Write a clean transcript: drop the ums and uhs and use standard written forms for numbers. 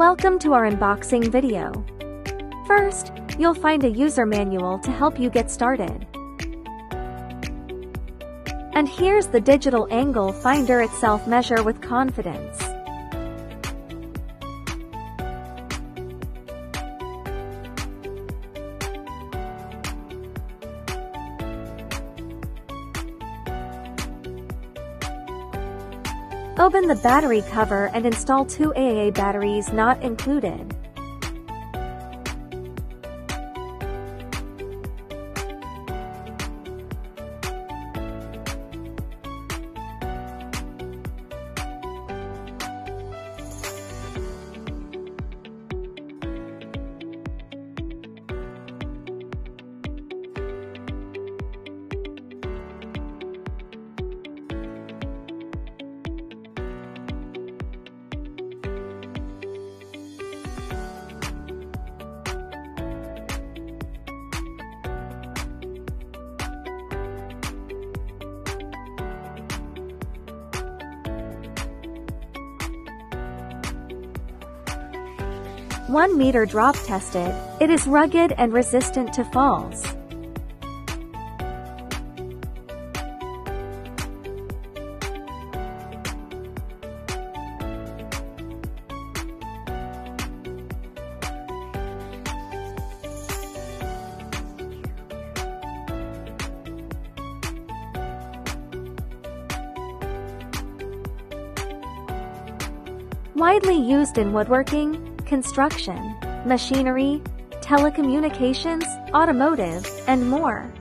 Welcome to our unboxing video. First, you'll find a user manual to help you get started. And here's the digital angle finder itself. Measure with confidence. Open the battery cover and install 2 AA batteries not included. One meter drop tested, it is rugged and resistant to falls. Widely used in woodworking, construction, machinery, telecommunications, automotive, and more.